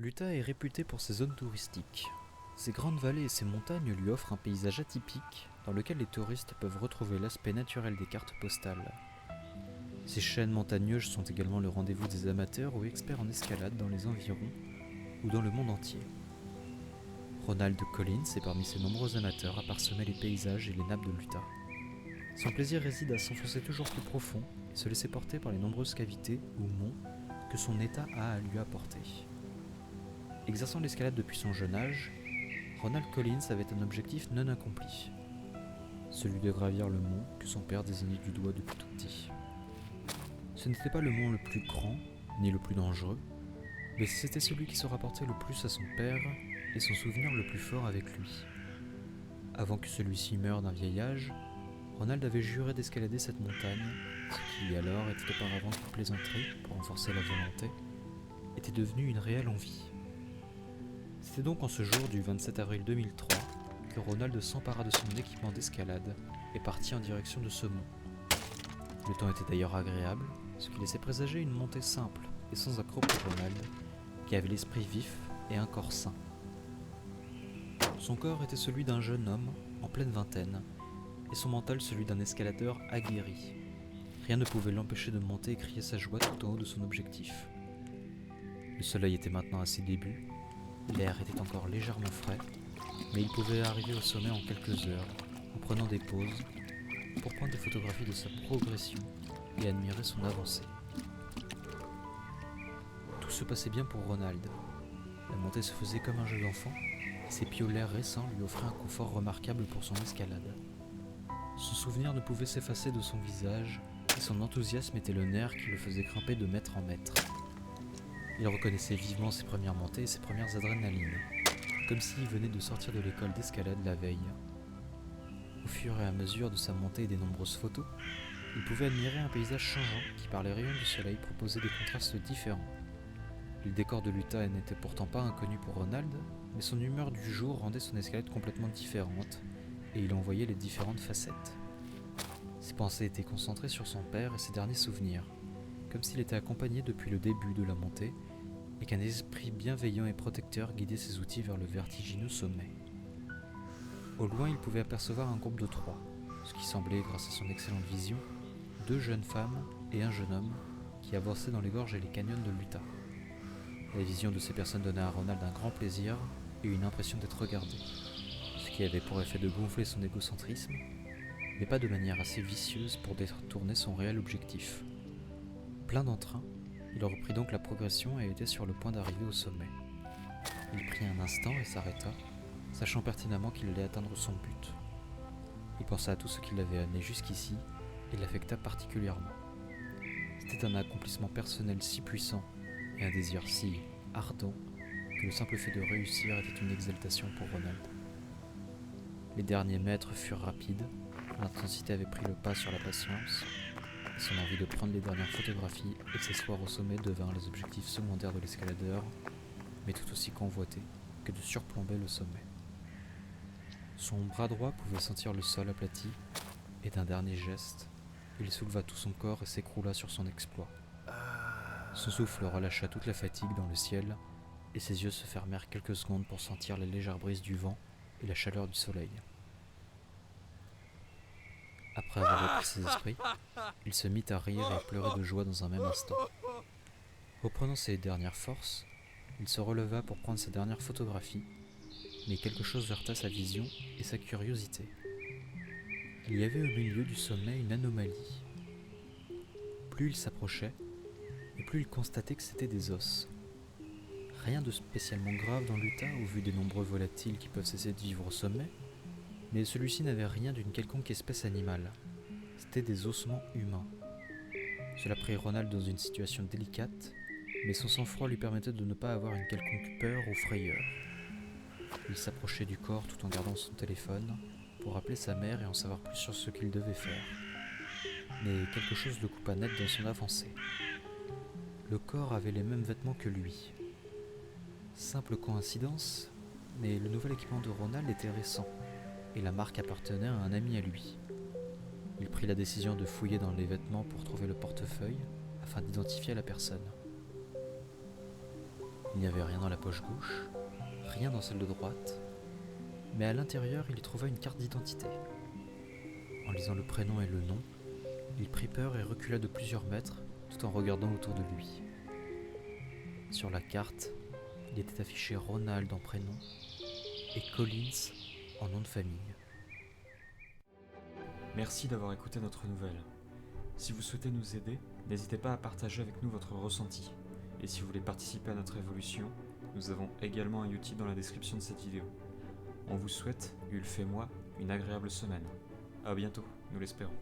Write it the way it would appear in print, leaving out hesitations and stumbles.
L'Utah est réputé pour ses zones touristiques. Ses grandes vallées et ses montagnes lui offrent un paysage atypique dans lequel les touristes peuvent retrouver l'aspect naturel des cartes postales. Ces chaînes montagneuses sont également le rendez-vous des amateurs ou experts en escalade dans les environs ou dans le monde entier. Ronald Collins est parmi ces nombreux amateurs à parsemer les paysages et les nappes de l'Utah. Son plaisir réside à s'enfoncer toujours plus profond et se laisser porter par les nombreuses cavités ou monts que son état a à lui apporter. Exerçant l'escalade depuis son jeune âge, Ronald Collins avait un objectif non accompli, celui de gravir le mont que son père désignait du doigt depuis tout petit. Ce n'était pas le mont le plus grand, ni le plus dangereux, mais c'était celui qui se rapportait le plus à son père et son souvenir le plus fort avec lui. Avant que celui-ci meure d'un vieil âge, Ronald avait juré d'escalader cette montagne, ce qui alors était auparavant qu'une plaisanterie pour renforcer la volonté, était devenu une réelle envie. C'était donc en ce jour du 27 avril 2003 que Ronald s'empara de son équipement d'escalade et partit en direction de ce mont. Le temps était d'ailleurs agréable, ce qui laissait présager une montée simple et sans accroc pour Ronald, qui avait l'esprit vif et un corps sain. Son corps était celui d'un jeune homme en pleine vingtaine, et son mental celui d'un escaladeur aguerri. Rien ne pouvait l'empêcher de monter et crier sa joie tout en haut de son objectif. Le soleil était maintenant à ses débuts, l'air était encore légèrement frais, mais il pouvait arriver au sommet en quelques heures, en prenant des pauses, pour prendre des photographies de sa progression et admirer son avancée. Tout se passait bien pour Ronald. La montée se faisait comme un jeu d'enfant, et ses piolets récents lui offraient un confort remarquable pour son escalade. Son souvenir ne pouvait s'effacer de son visage, et son enthousiasme était le nerf qui le faisait grimper de mètre en mètre. Il reconnaissait vivement ses premières montées et ses premières adrénalines, comme s'il venait de sortir de l'école d'escalade la veille. Au fur et à mesure de sa montée et des nombreuses photos, il pouvait admirer un paysage changeant qui, par les rayons du soleil, proposait des contrastes différents. Le décor de l'Utah n'était pourtant pas inconnu pour Ronald, mais son humeur du jour rendait son escalade complètement différente, et il en voyait les différentes facettes. Ses pensées étaient concentrées sur son père et ses derniers souvenirs, comme s'il était accompagné depuis le début de la montée, et qu'un esprit bienveillant et protecteur guidait ses outils vers le vertigineux sommet. Au loin, il pouvait apercevoir un groupe de 3, ce qui semblait, grâce à son excellente vision, 2 jeunes femmes et un jeune homme qui avançaient dans les gorges et les canyons de l'Utah. La vision de ces personnes donnait à Ronald un grand plaisir et une impression d'être regardé, ce qui avait pour effet de gonfler son égocentrisme, mais pas de manière assez vicieuse pour détourner son réel objectif. Plein d'entrain, il reprit donc la progression et était sur le point d'arriver au sommet. Il prit un instant et s'arrêta, sachant pertinemment qu'il allait atteindre son but. Il pensa à tout ce qui l'avait amené jusqu'ici et l'affecta particulièrement. C'était un accomplissement personnel si puissant et un désir si ardent que le simple fait de réussir était une exaltation pour Ronald. Les derniers mètres furent rapides, l'intensité avait pris le pas sur la patience, et son envie de prendre les dernières photographies et de s'asseoir au sommet devinrent les objectifs secondaires de l'escaladeur, mais tout aussi convoités que de surplomber le sommet. Son bras droit pouvait sentir le sol aplati, et d'un dernier geste, il souleva tout son corps et s'écroula sur son exploit. Son souffle relâcha toute la fatigue dans le ciel, et ses yeux se fermèrent quelques secondes pour sentir les légères brises du vent et la chaleur du soleil. Après avoir repris ses esprits, il se mit à rire et à pleurer de joie dans un même instant. Reprenant ses dernières forces, il se releva pour prendre sa dernière photographie, mais quelque chose heurta sa vision et sa curiosité. Il y avait au milieu du sommet une anomalie. Plus il s'approchait, et plus il constatait que c'était des os. Rien de spécialement grave dans l'Utah au vu des nombreux volatiles qui peuvent cesser de vivre au sommet, mais celui-ci n'avait rien d'une quelconque espèce animale. C'était des ossements humains. Cela prit Ronald dans une situation délicate, mais son sang-froid lui permettait de ne pas avoir une quelconque peur ou frayeur. Il s'approchait du corps tout en gardant son téléphone pour appeler sa mère et en savoir plus sur ce qu'il devait faire. Mais quelque chose le coupa net dans son avancée. Le corps avait les mêmes vêtements que lui. Simple coïncidence, mais le nouvel équipement de Ronald était récent, et la marque appartenait à un ami à lui. Il prit la décision de fouiller dans les vêtements pour trouver le portefeuille, afin d'identifier la personne. Il n'y avait rien dans la poche gauche, rien dans celle de droite, mais à l'intérieur il y trouva une carte d'identité. En lisant le prénom et le nom, il prit peur et recula de plusieurs mètres tout en regardant autour de lui. Sur la carte, il était affiché Ronald en prénom et Collins en nom de famille. Merci d'avoir écouté notre nouvelle. Si vous souhaitez nous aider, n'hésitez pas à partager avec nous votre ressenti. Et si vous voulez participer à notre évolution, nous avons également un Utip dans la description de cette vidéo. On vous souhaite, Ulf et moi, une agréable semaine. A bientôt, nous l'espérons.